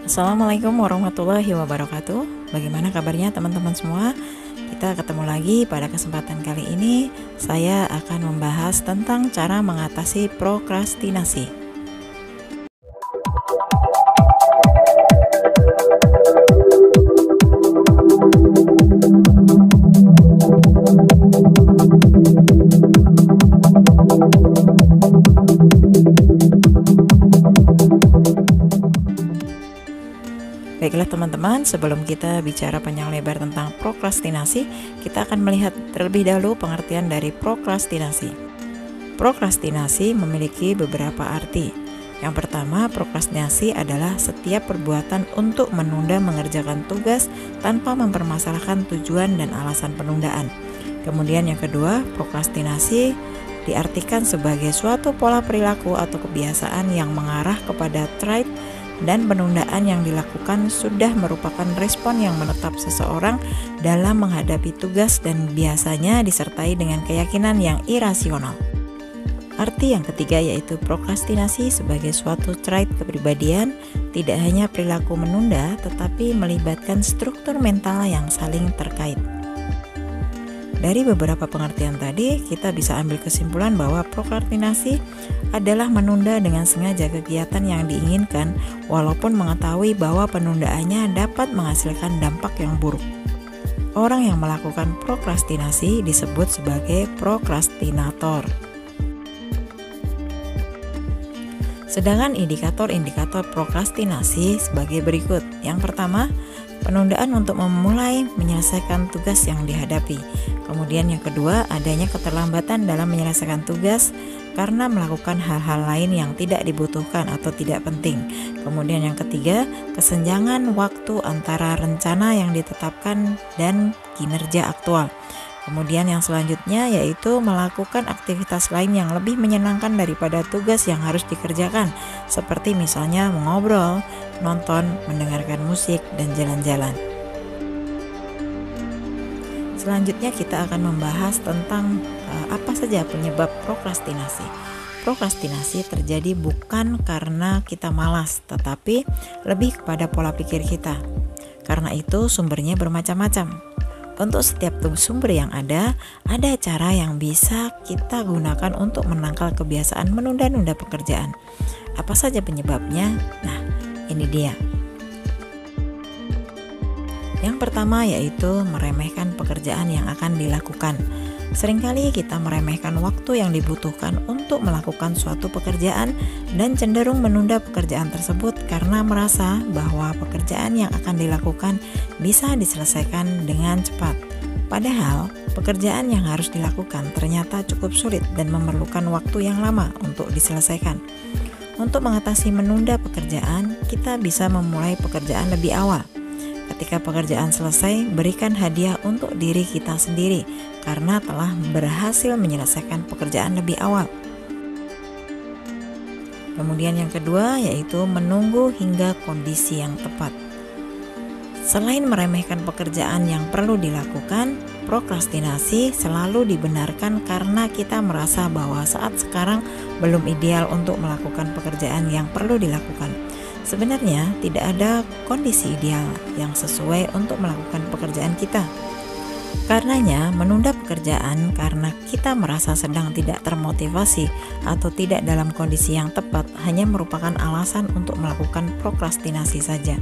Assalamualaikum warahmatullahi wabarakatuh. Bagaimana kabarnya teman-teman semua? Kita ketemu lagi pada kesempatan kali ini. Saya akan membahas tentang cara mengatasi prokrastinasi. Baiklah teman-teman, sebelum kita bicara panjang lebar tentang prokrastinasi, kita akan melihat terlebih dahulu pengertian dari prokrastinasi. Prokrastinasi memiliki beberapa arti. Yang pertama, prokrastinasi adalah setiap perbuatan untuk menunda mengerjakan tugas tanpa mempermasalahkan tujuan dan alasan penundaan. Kemudian yang kedua, prokrastinasi diartikan sebagai suatu pola perilaku atau kebiasaan yang mengarah kepada trait dan penundaan yang dilakukan sudah merupakan respon yang menetap seseorang dalam menghadapi tugas dan biasanya disertai dengan keyakinan yang irasional. Arti yang ketiga yaitu prokrastinasi sebagai suatu trait kepribadian, tidak hanya perilaku menunda tetapi melibatkan struktur mental yang saling terkait. Dari beberapa pengertian tadi, kita bisa ambil kesimpulan bahwa prokrastinasi adalah menunda dengan sengaja kegiatan yang diinginkan walaupun mengetahui bahwa penundaannya dapat menghasilkan dampak yang buruk. Orang yang melakukan prokrastinasi disebut sebagai prokrastinator. Sedangkan indikator-indikator prokrastinasi sebagai berikut. Yang pertama, penundaan untuk memulai menyelesaikan tugas yang dihadapi. Kemudian yang kedua, adanya keterlambatan dalam menyelesaikan tugas karena melakukan hal-hal lain yang tidak dibutuhkan atau tidak penting. Kemudian yang ketiga, kesenjangan waktu antara rencana yang ditetapkan dan kinerja aktual. Kemudian yang selanjutnya yaitu melakukan aktivitas lain yang lebih menyenangkan daripada tugas yang harus dikerjakan, seperti misalnya mengobrol, nonton, mendengarkan musik, dan jalan-jalan. Selanjutnya kita akan membahas tentang apa saja penyebab prokrastinasi. Prokrastinasi terjadi bukan karena kita malas, tetapi lebih kepada pola pikir kita. Karena itu sumbernya bermacam-macam. Untuk setiap sumber yang ada cara yang bisa kita gunakan untuk menangkal kebiasaan menunda-nunda pekerjaan. Apa saja penyebabnya? Nah, ini dia. Yang pertama yaitu meremehkan pekerjaan yang akan dilakukan. Seringkali kita meremehkan waktu yang dibutuhkan untuk melakukan suatu pekerjaan dan cenderung menunda pekerjaan tersebut karena merasa bahwa pekerjaan yang akan dilakukan bisa diselesaikan dengan cepat. Padahal, pekerjaan yang harus dilakukan ternyata cukup sulit dan memerlukan waktu yang lama untuk diselesaikan. Untuk mengatasi menunda pekerjaan, kita bisa memulai pekerjaan lebih awal. Ketika pekerjaan selesai, berikan hadiah untuk diri kita sendiri karena telah berhasil menyelesaikan pekerjaan lebih awal. Kemudian yang kedua yaitu menunggu hingga kondisi yang tepat. Selain meremehkan pekerjaan yang perlu dilakukan, prokrastinasi selalu dibenarkan karena kita merasa bahwa saat sekarang belum ideal untuk melakukan pekerjaan yang perlu dilakukan. Sebenarnya tidak ada kondisi ideal yang sesuai untuk melakukan pekerjaan kita. Karenanya, menunda pekerjaan karena kita merasa sedang tidak termotivasi atau tidak dalam kondisi yang tepat hanya merupakan alasan untuk melakukan prokrastinasi saja.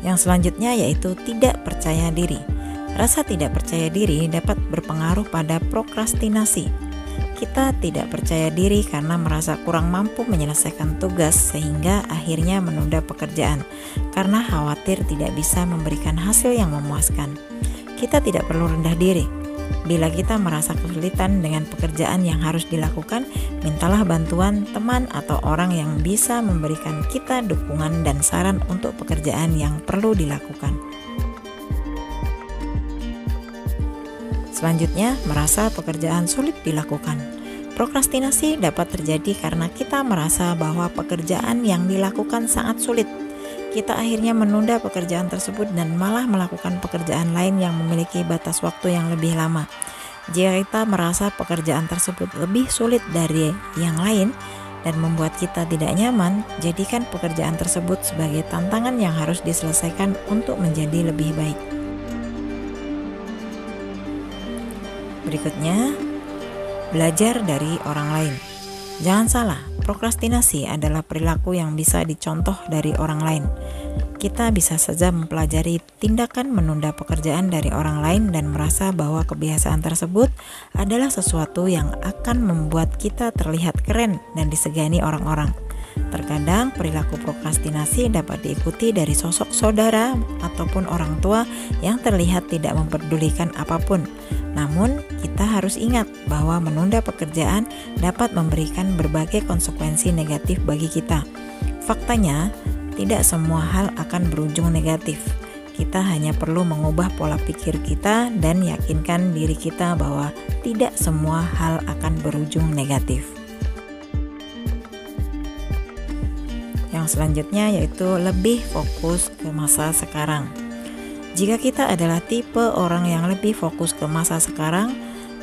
Yang selanjutnya yaitu tidak percaya diri. Rasa tidak percaya diri dapat berpengaruh pada prokrastinasi. Kita tidak percaya diri karena merasa kurang mampu menyelesaikan tugas sehingga akhirnya menunda pekerjaan karena khawatir tidak bisa memberikan hasil yang memuaskan. Kita tidak perlu rendah diri. Bila kita merasa kesulitan dengan pekerjaan yang harus dilakukan, mintalah bantuan teman atau orang yang bisa memberikan kita dukungan dan saran untuk pekerjaan yang perlu dilakukan. Selanjutnya, merasa pekerjaan sulit dilakukan. Prokrastinasi dapat terjadi karena kita merasa bahwa pekerjaan yang dilakukan sangat sulit. Kita akhirnya menunda pekerjaan tersebut dan malah melakukan pekerjaan lain yang memiliki batas waktu yang lebih lama. Jika kita merasa pekerjaan tersebut lebih sulit dari yang lain, dan membuat kita tidak nyaman, jadikan pekerjaan tersebut sebagai tantangan yang harus diselesaikan untuk menjadi lebih baik. Berikutnya, belajar dari orang lain. Jangan salah, prokrastinasi adalah perilaku yang bisa dicontoh dari orang lain. Kita bisa saja mempelajari tindakan menunda pekerjaan dari orang lain dan merasa bahwa kebiasaan tersebut adalah sesuatu yang akan membuat kita terlihat keren dan disegani orang-orang. Terkadang perilaku prokrastinasi dapat diikuti dari sosok saudara ataupun orang tua yang terlihat tidak memperdulikan apapun. Namun, kita harus ingat bahwa menunda pekerjaan dapat memberikan berbagai konsekuensi negatif bagi kita. Faktanya, tidak semua hal akan berujung negatif. Kita hanya perlu mengubah pola pikir kita dan yakinkan diri kita bahwa tidak semua hal akan berujung negatif. Yang selanjutnya yaitu lebih fokus ke masa sekarang. Jika kita adalah tipe orang yang lebih fokus ke masa sekarang,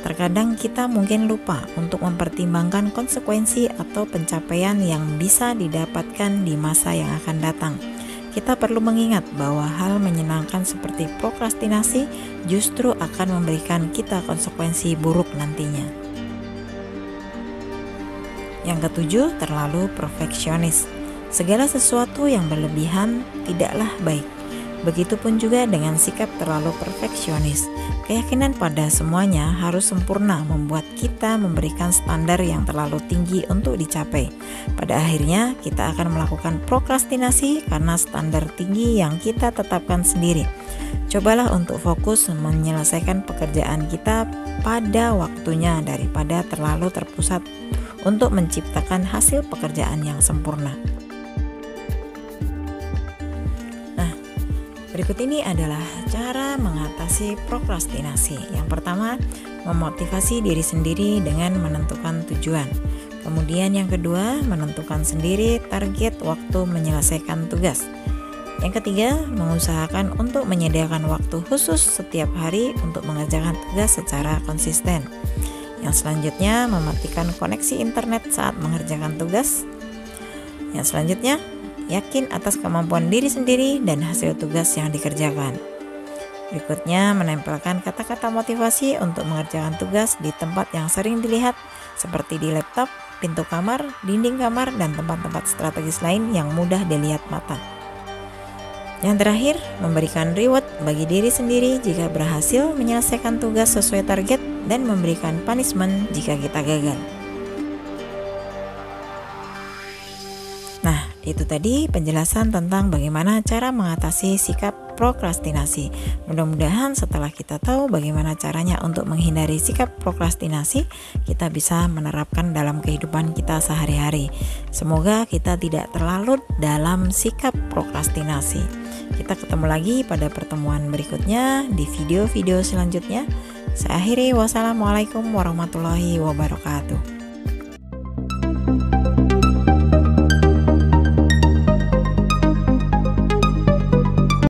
terkadang kita mungkin lupa untuk mempertimbangkan konsekuensi atau pencapaian yang bisa didapatkan di masa yang akan datang. Kita perlu mengingat bahwa hal menyenangkan seperti prokrastinasi justru akan memberikan kita konsekuensi buruk nantinya. Yang ketujuh, terlalu perfeksionis. Segala sesuatu yang berlebihan tidaklah baik. Begitupun juga dengan sikap terlalu perfeksionis. Keyakinan pada semuanya harus sempurna membuat kita memberikan standar yang terlalu tinggi untuk dicapai. Pada akhirnya kita akan melakukan prokrastinasi karena standar tinggi yang kita tetapkan sendiri. Cobalah untuk fokus menyelesaikan pekerjaan kita pada waktunya daripada terlalu terpusat untuk menciptakan hasil pekerjaan yang sempurna. Berikut ini adalah cara mengatasi prokrastinasi. Yang pertama, memotivasi diri sendiri dengan menentukan tujuan. Kemudian yang kedua, menentukan sendiri target waktu menyelesaikan tugas. Yang ketiga, mengusahakan untuk menyediakan waktu khusus setiap hari untuk mengerjakan tugas secara konsisten. Yang selanjutnya, mematikan koneksi internet saat mengerjakan tugas. Yang selanjutnya, yakin atas kemampuan diri sendiri dan hasil tugas yang dikerjakan. Berikutnya, menempelkan kata-kata motivasi untuk mengerjakan tugas di tempat yang sering dilihat seperti di laptop, pintu kamar, dinding kamar, dan tempat-tempat strategis lain yang mudah dilihat mata. Yang terakhir, memberikan reward bagi diri sendiri jika berhasil menyelesaikan tugas sesuai target dan memberikan punishment jika kita gagal. Itu tadi penjelasan tentang bagaimana cara mengatasi sikap prokrastinasi. Mudah-mudahan setelah kita tahu bagaimana caranya untuk menghindari sikap prokrastinasi, kita bisa menerapkan dalam kehidupan kita sehari-hari. Semoga kita tidak terlarut dalam sikap prokrastinasi. Kita ketemu lagi pada pertemuan berikutnya di video-video selanjutnya. Saya akhiri, wassalamualaikum warahmatullahi wabarakatuh.